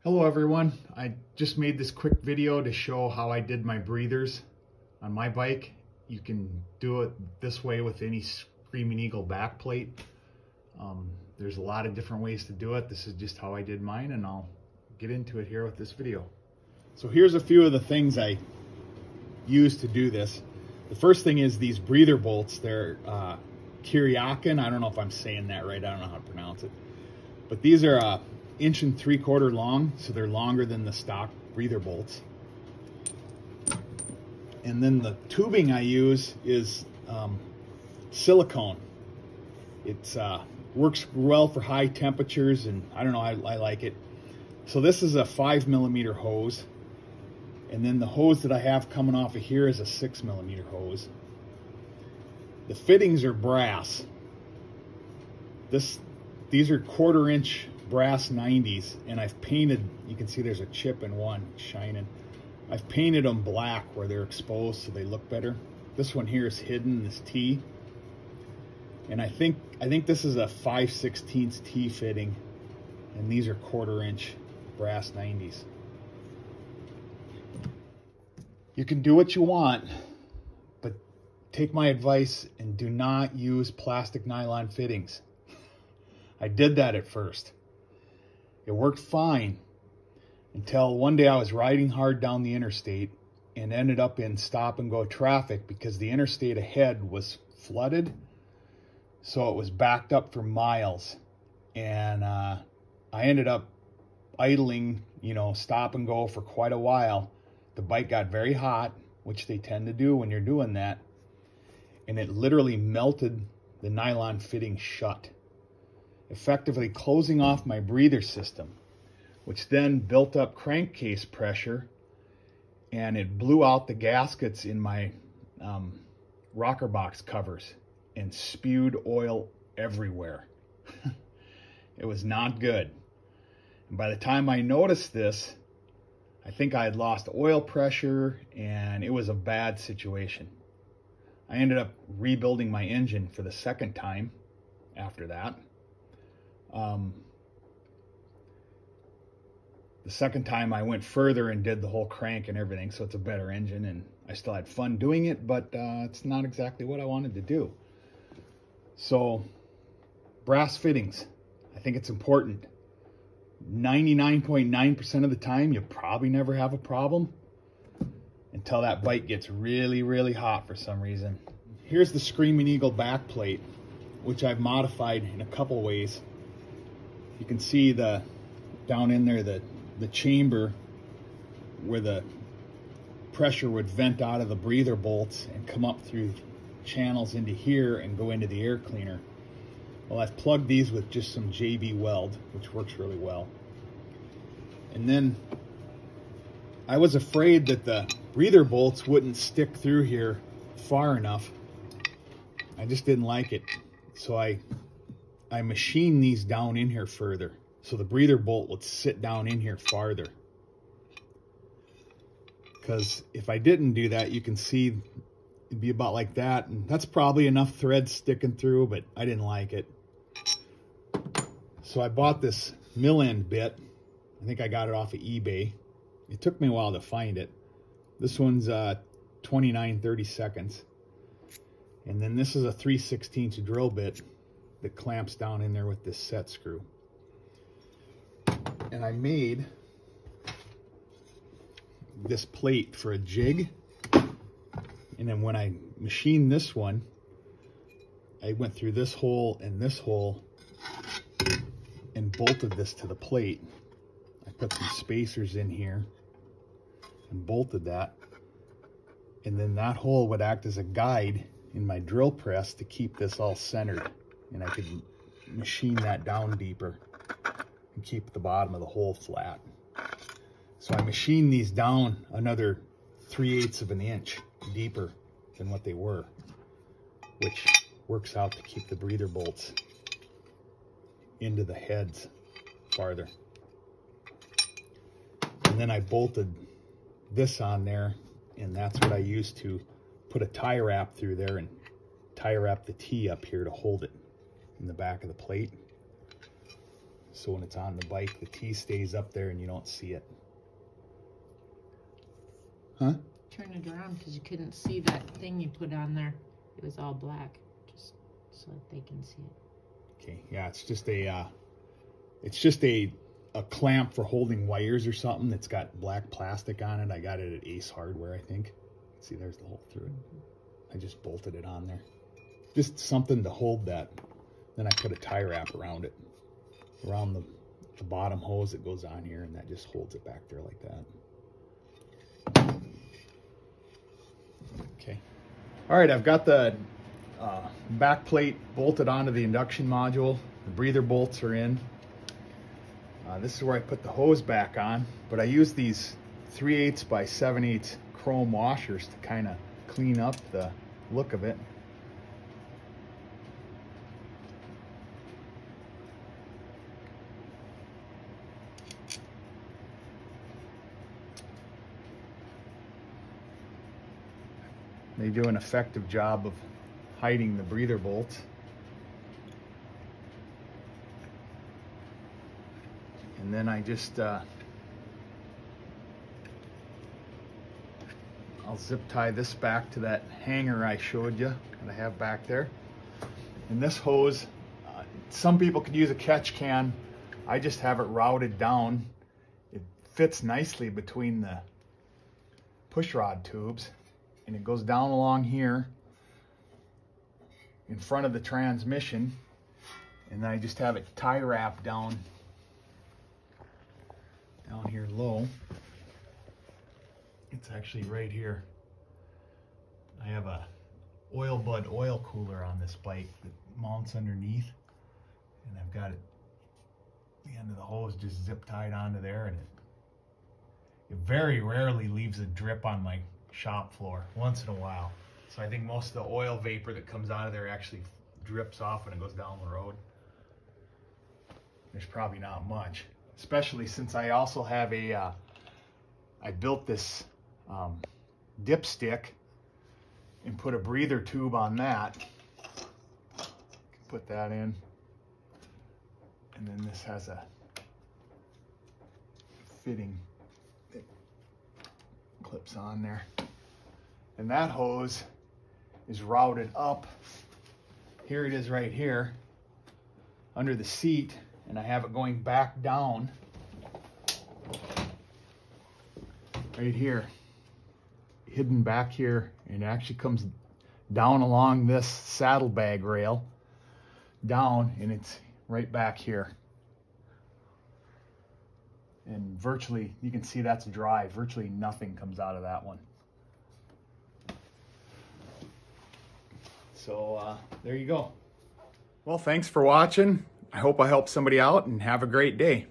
Hello everyone, I just made this quick video to show how I did my breathers on my bike. You can do it this way with any Screamin' Eagle back plate. There's a lot of different ways to do it. This is just how I did mine, and I'll get into it here with this video. So here's a few of the things I use to do this. The first thing is these breather bolts. They're Kiriakin. I don't know if I'm saying that right. I don't know how to pronounce it. But these are 1 3/4 long, so they're longer than the stock breather bolts. And then the tubing I use is silicone. It's works well for high temperatures, and I don't know, I like it. So this is a 5mm hose, and then the hose that I have coming off of here is a 6mm hose. The fittings are brass. These are 1/4" brass 90s, and I've painted, you can see there's a chip in one shining. I've painted them black where they're exposed so they look better. This one here is hidden, this T, and I think this is a 5/16 T fitting, and these are 1/4" brass 90s. You can do what you want, but take my advice and do not use plastic nylon fittings. I did that at first. It worked fine until one day I was riding hard down the interstate and ended up in stop and go traffic because the interstate ahead was flooded. So it was backed up for miles. And I ended up idling, stop and go for quite a while. The bike got very hot, which they tend to do when you're doing that. And it literally melted the nylon fitting shut, effectively closing off my breather system, which then built up crankcase pressure, and it blew out the gaskets in my rocker box covers and spewed oil everywhere. It was not good. And by the time I noticed this, I think I had lost oil pressure, and it was a bad situation. I ended up rebuilding my engine for the second time after that. The second time I went further and did the whole crank and everything, so it's a better engine, and I still had fun doing it, but it's not exactly what I wanted to do. So brass fittings, I think it's important. 99.9% of the time, you'll probably never have a problem until that bike gets really, really hot for some reason. Here's the Screamin' Eagle back plate, which I've modified in a couple ways. You can see down in there the chamber where the pressure would vent out of the breather bolts and come up through channels into here and go into the air cleaner. Well, I've plugged these with just some JB weld, which works really well. And then I was afraid that the breather bolts wouldn't stick through here far enough. I just didn't like it. So I machined these down in here further, so the breather bolt would sit down in here farther. Because if I didn't do that, you can see it'd be about like that, and that's probably enough thread sticking through, but I didn't like it. So I bought this mill end bit. I think I got it off of eBay. It took me a while to find it. This one's 29/32. And then this is a 3/16 drill bit that clamps down in there with this set screw. And I made this plate for a jig. And then when I machined this one, I went through this hole and bolted this to the plate. I put some spacers in here and bolted that. And then that hole would act as a guide in my drill press to keep this all centered. And I could machine that down deeper and keep the bottom of the hole flat. So I machined these down another 3/8 of an inch deeper than what they were, which works out to keep the breather bolts into the heads farther. And then I bolted this on there, and that's what I used to put a tie wrap through there and tie wrap the T up here to hold it in the back of the plate. so when it's on the bike, the T stays up there and you don't see it. Huh? Turn it around because you couldn't see that thing you put on there. It was all black, just so that they can see it. Okay, yeah, it's just a clamp for holding wires or something that's got black plastic on it. I got it at Ace Hardware, I think. See, there's the hole through it. I just bolted it on there. Just something to hold that. Then I put a tie wrap around it, around the bottom hose that goes on here, and that just holds it back there like that. Okay. All right, I've got the back plate bolted onto the induction module. The breather bolts are in. This is where I put the hose back on, but I use these 3/8 by 7/8 chrome washers to kind of clean up the look of it. They do an effective job of hiding the breather bolts. And then I just, I'll zip tie this back to that hanger I showed you that I have back there. And this hose, some people could use a catch can. I just have it routed down. It fits nicely between the push rod tubes, and it goes down along here in front of the transmission. And then I just have it tie wrapped down here low. It's actually right here. I have a Oil Bud oil cooler on this bike that mounts underneath, and I've got it, the end of the hose just zip tied onto there, and it very rarely leaves a drip on my shop floor, once in a while. So I think most of the oil vapor that comes out of there actually drips off when it goes down the road. There's probably not much, especially since I also have a, I built this dipstick and put a breather tube on that. Put that in. And then this has a fitting that clips on there. And that hose is routed up. Here it is right here under the seat, and I have it going back down right here, hidden back here, and it actually comes down along this saddlebag rail down, and it's right back here. And virtually, you can see that's dry. Virtually nothing comes out of that one. So there you go. Well, thanks for watching. I hope I helped somebody out, and have a great day.